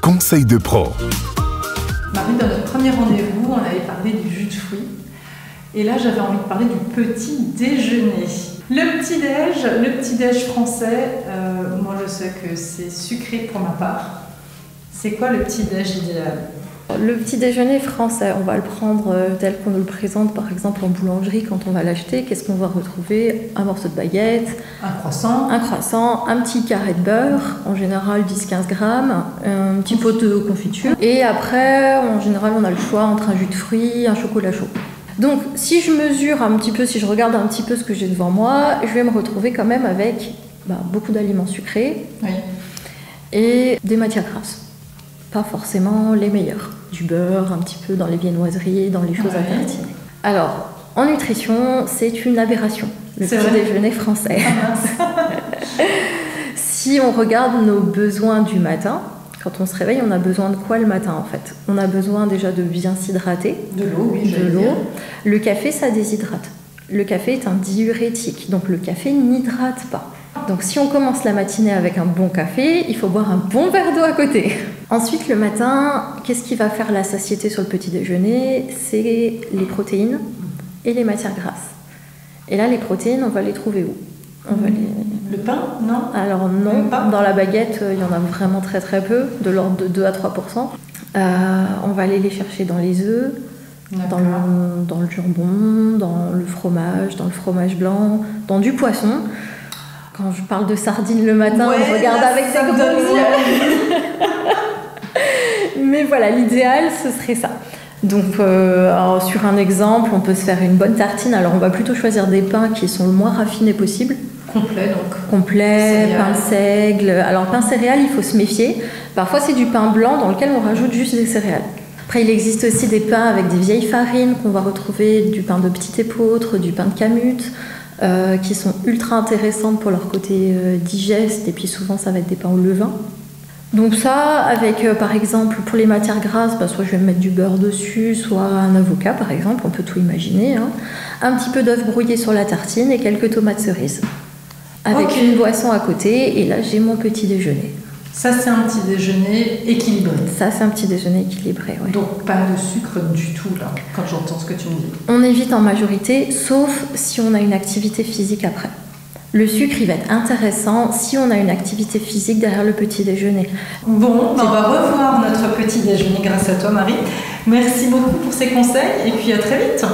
conseil de pro. Marie, dans notre premier rendez-vous, on avait parlé du jus de fruits. Et là, j'avais envie de parler du petit déjeuner. Le petit-déj français, moi je sais que c'est sucré pour ma part. C'est quoi le petit-déj idéal ? Le petit déjeuner français, on va le prendre tel qu'on nous le présente par exemple en boulangerie quand on va l'acheter. Qu'est-ce qu'on va retrouver ? Un morceau de baguette, un croissant, un petit carré de beurre, en général 10-15 grammes, un petit pot de confiture. Et après, en général, on a le choix entre un jus de fruits, un chocolat chaud. Donc, si je mesure un petit peu, si je regarde un petit peu ce que j'ai devant moi, je vais me retrouver quand même avec beaucoup d'aliments sucrés et des matières grasses. Pas forcément les meilleurs. Du beurre, un petit peu dans les viennoiseries, dans les choses à tartiner. Alors, en nutrition, c'est une aberration, le petit déjeuner français. Si on regarde nos besoins du matin, quand on se réveille, on a besoin de quoi le matin en fait ? On a besoin déjà de bien s'hydrater. De l'eau, oui, de l'eau. Le café, ça déshydrate. Le café est un diurétique, donc le café n'hydrate pas. Donc si on commence la matinée avec un bon café, il faut boire un bon verre d'eau à côté. Ensuite, le matin, qu'est-ce qui va faire la satiété sur le petit déjeuner ? C'est les protéines et les matières grasses. Et là, les protéines, on va les trouver où ? Le pain, non ? Alors non, dans la baguette, il y en a vraiment très très peu, de l'ordre de 2 à 3%. On va aller les chercher dans les œufs, dans le jambon, dans le fromage blanc, dans du poisson. Quand je parle de sardines le matin, on regarde avec des gros yeux. Mais voilà, l'idéal, ce serait ça. Donc, sur un exemple, on peut se faire une bonne tartine. Alors, on va plutôt choisir des pains qui sont le moins raffinés possible. Complet, pain de seigle. Alors, pain céréales, il faut se méfier. Parfois, c'est du pain blanc dans lequel on rajoute juste des céréales. Après, il existe aussi des pains avec des vieilles farines qu'on va retrouver, du pain de petit épeautre, du pain de camute, qui sont ultra intéressantes pour leur côté digeste. Et puis, souvent, ça va être des pains au levain. Donc ça, avec par exemple pour les matières grasses, soit je vais mettre du beurre dessus, soit un avocat par exemple, on peut tout imaginer. Un petit peu d'œuf brouillé sur la tartine et quelques tomates cerises. Avec une boisson à côté, et là j'ai mon petit déjeuner. Ça c'est un petit déjeuner équilibré. Ça c'est un petit déjeuner équilibré, oui. Donc pas de sucre du tout là, quand j'entends ce que tu me dis. On évite en majorité, sauf si on a une activité physique après. Le sucre, il va être intéressant si on a une activité physique derrière le petit déjeuner. Bon, on va revoir notre petit déjeuner grâce à toi, Marie. Merci beaucoup pour ces conseils et puis à très vite.